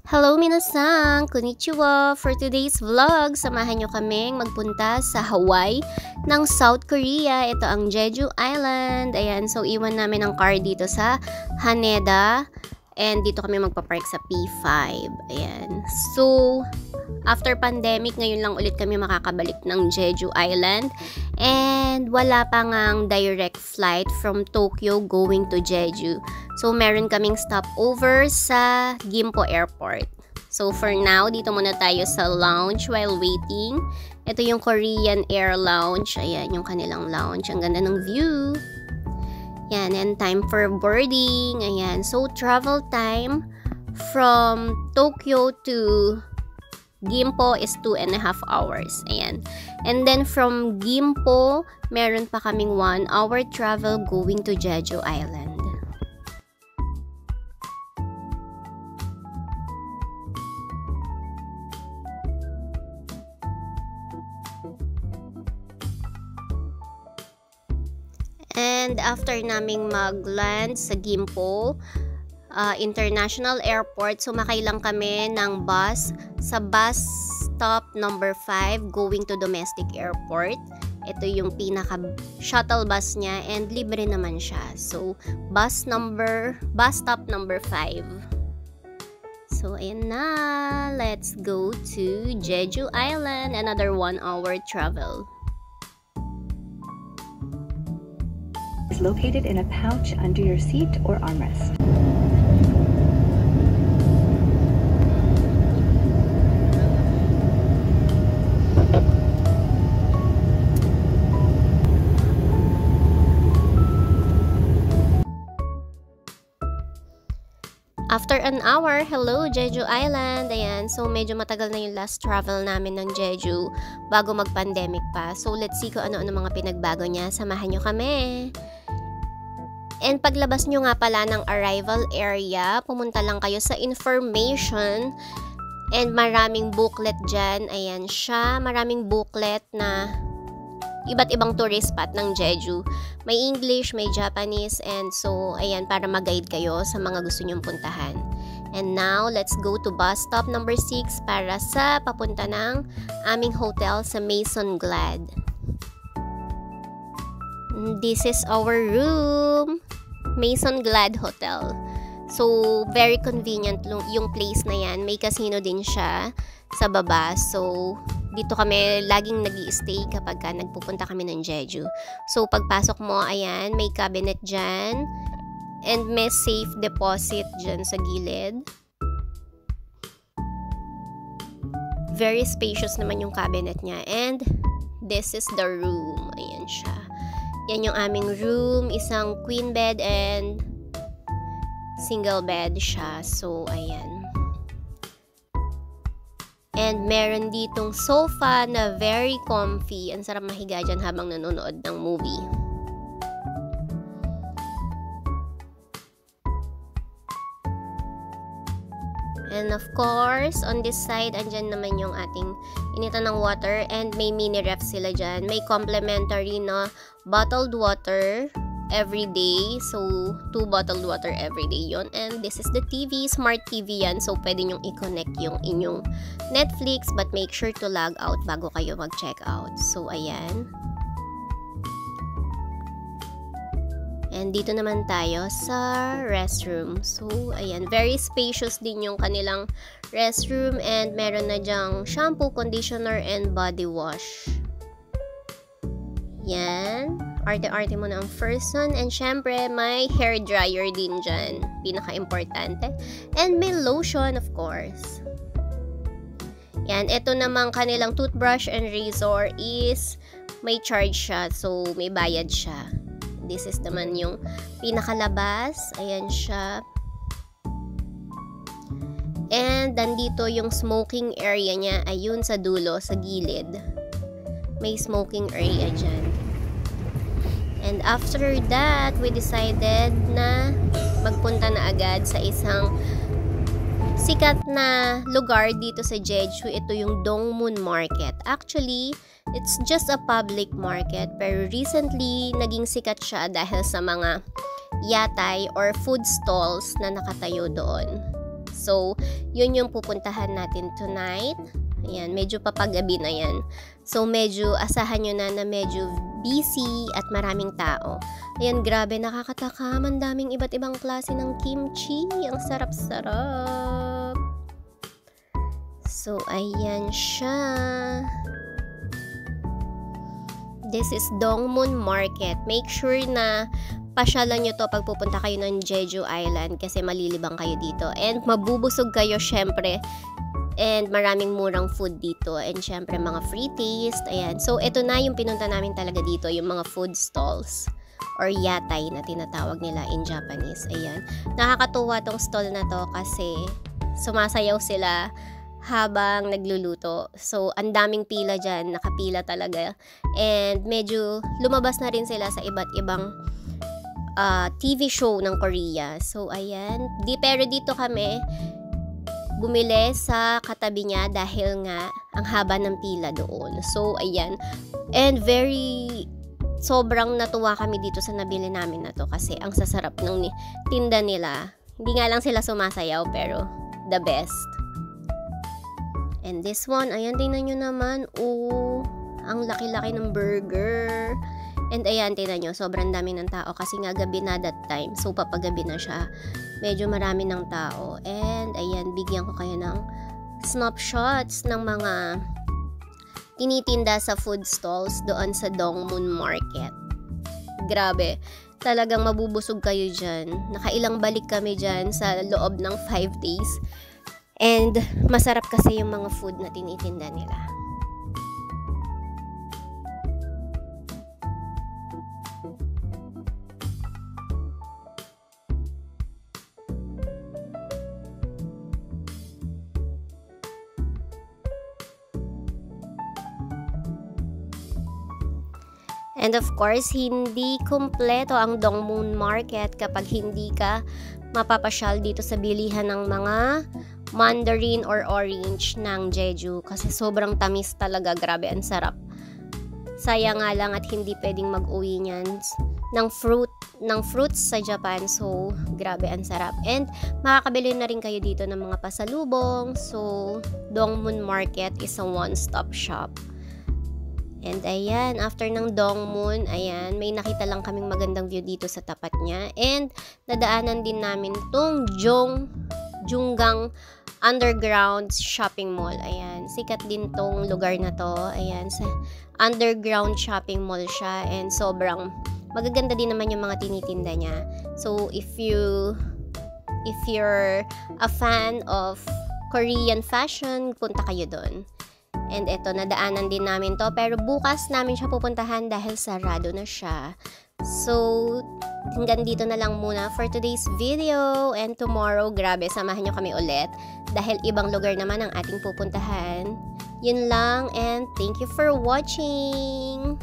Hello minasan! Konnichiwa! For today's vlog, samahan nyo kaming magpunta sa Hawaii ng South Korea. Ito ang Jeju Island. Ayan, so iwan namin ang car dito sa Haneda. And dito kami magpapark sa P5. Ayan. So, after pandemic, ngayon lang ulit kami makakabalik ng Jeju Island. And wala pa ngang direct flight from Tokyo going to Jeju. So, meron kaming stopover sa Gimpo Airport. So, for now, dito muna tayo sa lounge while waiting. Ito yung Korean Air Lounge. Ayan, yung kanilang lounge. Ang ganda ng view. Yan, and time for boarding. Ayan, so travel time from Tokyo to Gimpo is 2.5 hours. Ayan. And then from Gimpo, meron pa kaming 1 hour travel going to Jeju Island. And after naming mag-land sa Gimpo International Airport, sumakay lang kami ng bus sa bus stop number 5 going to domestic airport. Ito yung pinaka-shuttle bus niya and libre naman siya. So, bus stop number 5. So, ayan na. Let's go to Jeju Island. Another 1 hour travel. Is located in a pouch under your seat or armrest. After an hour, hello Jeju Island. Ayan, so medyo matagal na yung last travel namin ng Jeju bago mag-pandemic pa. So let's see kung ano-ano mga pinagbago niya. Samahan nyo kami. And paglabas nyo nga pala ng arrival area, pumunta lang kayo sa information and maraming booklet dyan. Ayan siya, maraming booklet na iba't ibang tourist spot ng Jeju. May English, may Japanese, and so, ayan, para mag-guide kayo sa mga gusto nyong puntahan. And now, let's go to bus stop number 6 para sa papunta ng aming hotel sa Maison Glad. This is our room. Maison Glad Hotel. So, very convenient yung place na yan. May casino din siya sa baba. So, dito kami laging nag-i-stay kapag nagpupunta kami ng Jeju. So, pagpasok mo, ayan, may cabinet dyan. And may safe deposit dyan sa gilid. Very spacious naman yung cabinet niya. And, this is the room. Ayan siya. Yan yung aming room. Isang queen bed and single bed siya. So, ayan. And meron ditong sofa na very comfy. Ang sarap mahiga dyan habang nanonood ng movie. And of course, on this side, andyan naman yung ating initan ng water and may mini ref sila dyan. May complimentary na bottled water every day. So, 2 bottled water every day yon. And this is the TV, smart TV yan. So, pwede nyong i-connect yung inyong Netflix but make sure to log out bago kayo mag-check out. So, ayan. And dito naman tayo sa restroom. So, ayan. Very spacious din yung kanilang restroom and meron na dyang shampoo, conditioner, and body wash. Yan. Arte-arte mo na ang person. And syempre, may hair dryer din dyan. Pinaka-importante. And may lotion, of course. Yan. Ito namang kanilang toothbrush and razor is may charge siya. So, may bayad siya. This is naman yung pinakalabas. Ayan siya. And, nandito yung smoking area niya. Ayun sa dulo, sa gilid. May smoking area dyan. And after that, we decided na magpunta na agad sa isang sikat na lugar dito sa Jeju. Ito yung Dongmun Market. Actually, it's just a public market, pero recently naging sikat siya dahil sa mga yatay or food stalls na nakatayo doon. So, yun yung pupuntahan natin tonight. Ayan, medyo papagabi na yan. So, medyo asahan nyo na medyo busy at maraming tao. Ayan, grabe, nakakataka. Ang daming iba't ibang klase ng kimchi. Ang sarap-sarap. So, ayan siya. This is Dongmun Market. Make sure na pasyalan nyo to pag pupunta kayo ng Jeju Island kasi malilibang kayo dito. And mabubusog kayo syempre. And maraming murang food dito. And syempre mga free taste. Ayan. So ito na yung pinunta namin talaga dito. Yung mga food stalls. Or yatay na tinatawag nila in Japanese. Ayan. Nakakatuwa tong stall na to kasi sumasayaw sila habang nagluluto. So ang daming pila dyan. Nakapila talaga. And medyo lumabas na rin sila sa iba't ibang TV show ng Korea. So ayan. Pero dito kami bumili sa katabi niya dahil nga ang haba ng pila doon. So, ayan. And sobrang natuwa kami dito sa nabili namin na to kasi ang sasarap ng tinda nila. Hindi nga lang sila sumasayaw pero the best. And this one, ayan, tingnan nyo naman. Oh, ang laki-laki ng burger. And ayan, tingnan nyo, sobrang dami ng tao kasi nga gabi na that time. So, papagabi na siya. Medyo marami ng tao. And ayan, bigyan ko kayo ng snapshots ng mga tinitinda sa food stalls doon sa Dongmun Market. Grabe. Talagang mabubusog kayo dyan. Nakailang balik kami dyan sa loob ng 5 days. And masarap kasi yung mga food na tinitinda nila. And of course, hindi kumpleto ang Dongmun Market kapag hindi ka mapapasyal dito sa bilihan ng mga mandarin or orange ng Jeju. Kasi sobrang tamis talaga, grabe, ang sarap. Sayang nga lang at hindi pwedeng mag-uwi niyan ng fruits sa Japan. So, grabe, ang sarap. And makakabili na rin kayo dito ng mga pasalubong. So, Dongmun Market is a one-stop shop. And ayan, after ng Dongmun, ayan, may nakita lang kaming magandang view dito sa tapat niya. And nadaanan din namin tong Junggang Underground Shopping Mall. Ayan, sikat din tong lugar na to. Ayan, sa underground shopping mall siya. And sobrang magaganda din naman yung mga tinitinda niya. So, if you're a fan of Korean fashion, punta kayo doon. And eto, nadaanan din namin to. Pero bukas namin siya pupuntahan dahil sarado na siya. So, hanggang dito na lang muna for today's video. And tomorrow, grabe, samahan nyo kami ulit. Dahil ibang lugar naman ang ating pupuntahan. Yun lang, and thank you for watching!